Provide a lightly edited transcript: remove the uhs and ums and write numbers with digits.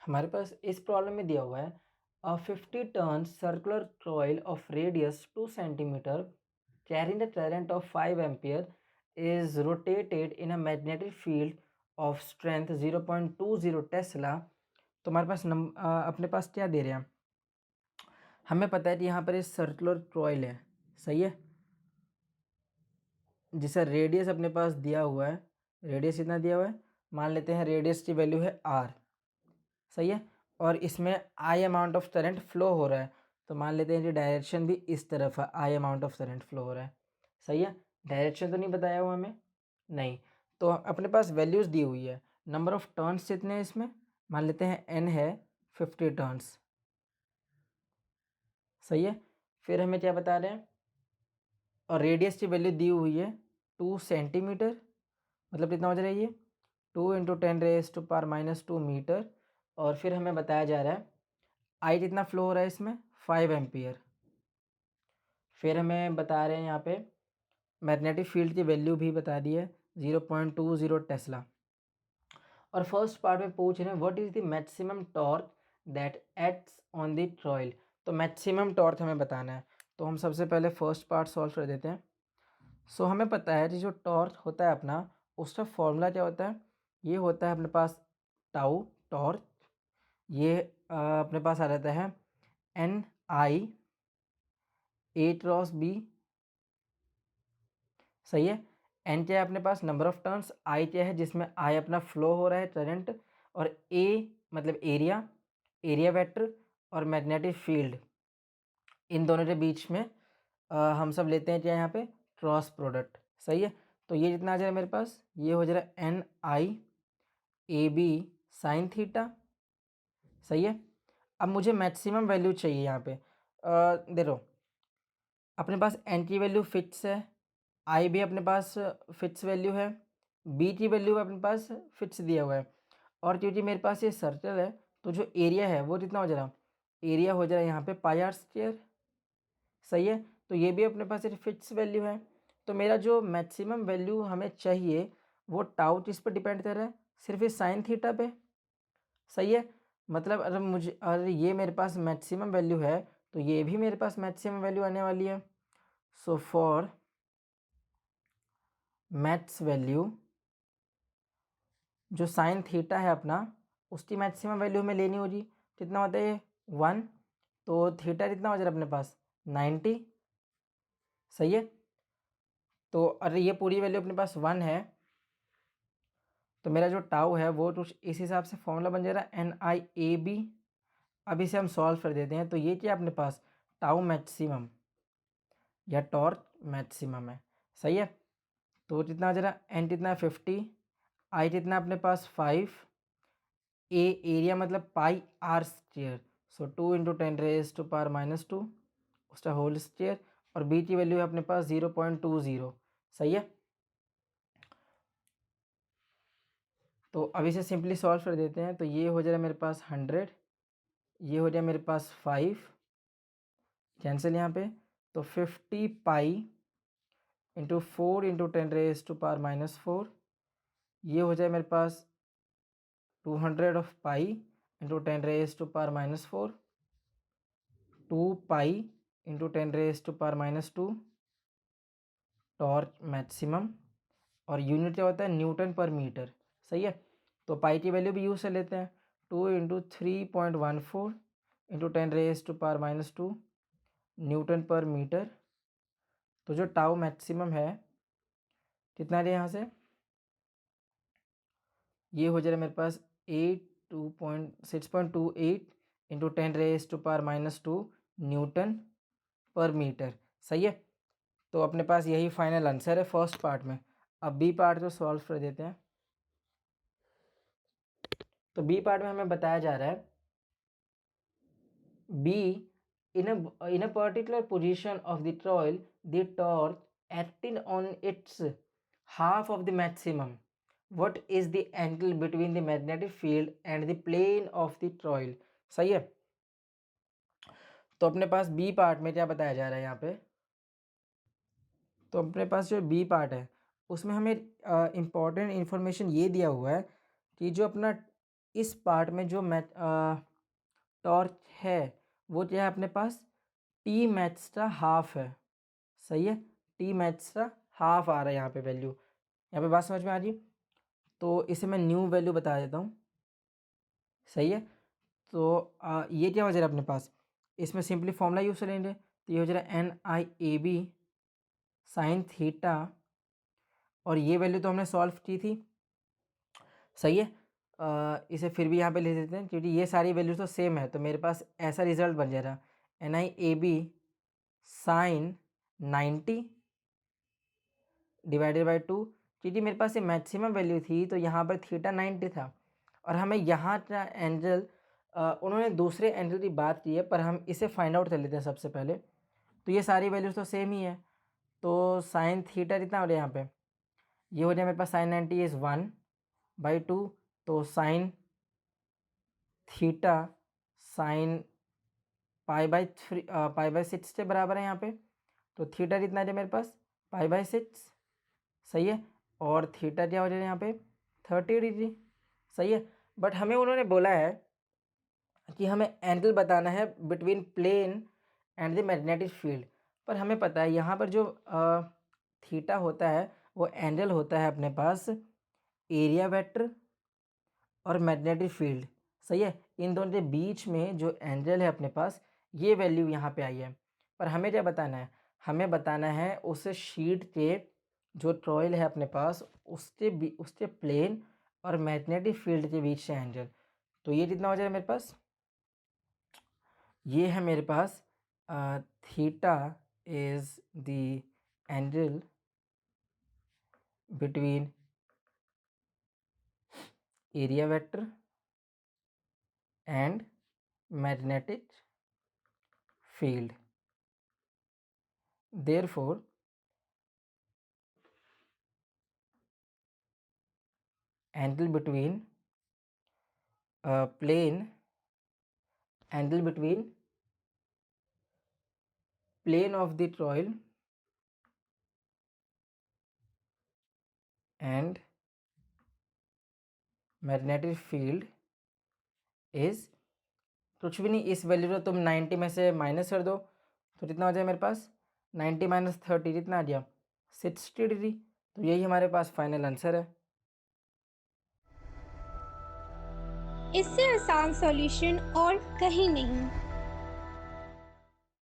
हमारे पास इस प्रॉब्लम में दिया हुआ है अ 50 turn circular coil of radius 2 centimetre carrying the current of 5 ampere is rotated in a magnetic field of strength 0.20 Tesla. तो हमारे पास अपने पास क्या दे रहे हैं, हमें पता है कि यहाँ पर ये सर्कुलर कॉइल है, सही है, जिसका रेडियस अपने पास दिया हुआ है। रेडियस इतना दिया हुआ है, मान लेते हैं रेडियस की वैल्यू है आर, सही है, और इसमें आई अमाउंट ऑफ करंट फ्लो हो रहा है, तो मान लेते हैं कि डायरेक्शन भी इस तरफ है, आई अमाउंट ऑफ करंट फ्लो हो रहा है, सही है। डायरेक्शन तो नहीं बताया हुआ हमें, नहीं, तो अपने पास वैल्यूज़ दी हुई है। नंबर ऑफ टर्न्स कितने हैं इसमें, मान लेते हैं एन है 50 टर्न्स, सही है। फिर हमें क्या बता रहे हैं, और रेडियस की वैल्यू दी हुई है 2 सेंटीमीटर, मतलब कितना हो जाएगा ये 2 × 10⁻² मीटर। और फिर हमें बताया जा रहा है आई कितना फ्लो हो रहा है इसमें 5 एम्पियर। फिर हमें बता रहे हैं यहाँ पे मैग्नेटिक फील्ड की वैल्यू भी बता दी है 0.20 टेस्ला। और फर्स्ट पार्ट में पूछ रहे हैं what is the maximum torque that acts on the coil. तो मैक्सिमम टॉर्क हमें बताना है, तो हम सबसे पहले फर्स्ट पार्ट सॉल्व कर देते हैं। सो हमें पता है कि जो टॉर्क होता है अपना, उसका फॉर्मूला क्या होता है, ये होता है अपने पास टाउ टॉर्क, ये अपने पास आ जाता है N/A×B, सही है। एन क्या है अपने पास नंबर ऑफ टर्न्स, आई क्या है जिसमें आई अपना फ्लो हो रहा है करंट, और ए मतलब एरिया, एरिया वेक्टर, और मैग्नेटिक फील्ड, इन दोनों के बीच में हम सब लेते हैं क्या यहाँ पे क्रॉस प्रोडक्ट, सही है। तो ये जितना आ जाएगा मेरे पास, ये हो जाएगा N/I/AB साइन थीटा, सही है। अब मुझे मैक्सिमम वैल्यू चाहिए यहाँ पे, देखो अपने पास एन की वैल्यू फिक्स है, आई भी अपने पास फिक्स वैल्यू है, बी की वैल्यू अपने पास फिक्स दिया हुआ है, और क्योंकि मेरे पास ये सर्कल है तो जो एरिया है वो कितना हो जा रहा, एरिया हो जा रहा है यहाँ पे πr², सही है। तो ये भी अपने पास एक फिक्स वैल्यू है। तो मेरा जो मैक्सिमम वैल्यू हमें चाहिए वो टाउ किस पर डिपेंड कर रहा है, सिर्फ इस साइन थीटा पे, सही है। मतलब अगर ये मेरे पास मैक्सिमम वैल्यू है तो ये भी मेरे पास मैक्सिमम वैल्यू आने वाली है। सो फॉर मैथ्स वैल्यू, जो साइन थीटा है अपना, उसकी मैक्सिमम वैल्यू हमें लेनी होगी, कितना होता है ये 1, तो थीटा कितना हो जाएगा अपने पास 90, सही है। तो अरे ये पूरी वैल्यू अपने पास 1 है, तो मेरा जो टाउ है वो कुछ इस हिसाब से फॉर्मूला बन जाएगा N/I/AB। अब इसे हम सॉल्व कर देते हैं, तो ये क्या अपने पास टाउ मैक्सिमम या टॉर्क मैक्सिमम है, सही है। तो कितना आ जाएगा, एन कितना है 50, आई कितना अपने पास 5, ए एरिया मतलब πr², सो 2 × 10⁻², उसका होल स्क्वायर, और बी की वैल्यू है अपने पास 0.20, सही है। तो अब इसे सिंपली सॉल्व कर देते हैं, तो ये हो जाएगा मेरे पास 100, ये हो जाएगा मेरे पास 5, कैंसिल यहाँ पे, तो 50π × 4 × 10⁻⁴, ये हो जाए मेरे पास 200 of pi into 10⁻⁴, 2π × 10⁻² torque maximum, और यूनिट क्या होता है न्यूटन पर मीटर, सही है। तो पाई की वैल्यू भी यूज से लेते हैं, 2 × 3.14 × 10⁻² न्यूटन पर मीटर। तो जो टाउ मैक्सिमम है कितना है यहाँ से, ये हो जाएगा मेरे पास 6.28 इंटू 10⁻² न्यूटन पर मीटर, सही है। तो अपने पास यही फाइनल आंसर है फर्स्ट पार्ट में। अब बी पार्ट को सॉल्व कर देते हैं। तो बी पार्ट में हमें बताया जा रहा है B in a particular position of the coil the torque acting on its half of the maximum, what is the angle between the magnetic field and the plane of the coil, सही है। तो अपने पास B part में क्या बताया जा रहा है यहाँ पे, तो अपने पास जो बी पार्ट है उसमें हमें इम्पॉर्टेंट इन्फॉर्मेशन ये दिया हुआ है कि जो अपना इस पार्ट में जो टॉर्क है वो क्या है अपने पास टी मैक्स्ट्रा हाफ है। सही है, टी मैक्स्ट्रा हाफ आ रहा है यहाँ पे वैल्यू। यहाँ पे बात समझ में आ रही? तो इसे मैं न्यू वैल्यू बता देता हूँ। सही है, तो ये क्या हो जा रहा है अपने पास, इसमें सिंपली फॉर्मूला यूज करेंगे तो ये हो जा रहा है NIAB साइन थीटा, और ये वैल्यू तो हमने सॉल्व की थी। सही है, इसे फिर भी यहाँ पे ले देते हैं क्योंकि ये सारी वैल्यूज तो सेम है, तो मेरे पास ऐसा रिजल्ट बन जा रहा NIAB साइन 90 डिवाइडेड बाई 2, क्योंकि मेरे पास ये मैक्सिमम वैल्यू थी तो यहाँ पर थीटा 90 था, और हमें यहाँ का एंगल उन्होंने दूसरे एंगल की बात की है, पर हम इसे फाइंड आउट कर लेते हैं सबसे पहले। तो ये सारी वैल्यूज तो सेम ही है, तो साइन थीटा कितना हो रहा है यहाँ पे, ये हो जाए मेरे पास साइन 90 इज़ 1/2, तो साइन थीटा साइन पाई/6 के बराबर है यहाँ पे। तो थीटा कितना है मेरे पास पाई/6। सही है, और थीटा क्या हो जाएगा यहाँ पे 30 डिग्री। सही है, बट हमें उन्होंने बोला है कि हमें एंगल बताना है between plane and the magnetic field, पर हमें पता है यहाँ पर जो थीटा होता है वो एंगल होता है अपने पास एरिया वेक्टर और मैग्नेटिक फील्ड। सही है, इन दोनों के बीच में जो एंगल है अपने पास ये वैल्यू यहाँ पे आई है, पर हमें क्या बताना है, हमें बताना है उस शीट के जो ट्रॉयल है अपने पास उसके प्लेन और मैग्नेटिक फील्ड के बीच से एंगल। तो ये कितना हो जाएगा मेरे पास, ये है मेरे पास theta is the angle between area vector and magnetic field. Therefore, angle between angle between plane of the toroid and magnetic field is कुछ भी नहीं, इस वैल्यू को तुम 90 में से माइनस कर दो तो कितना हो जाए मेरे पास 90 - 30 कितना आ गया 60 डिग्री। तो यही हमारे पास फाइनल आंसर है। इससे आसान सॉल्यूशन और कहीं नहीं।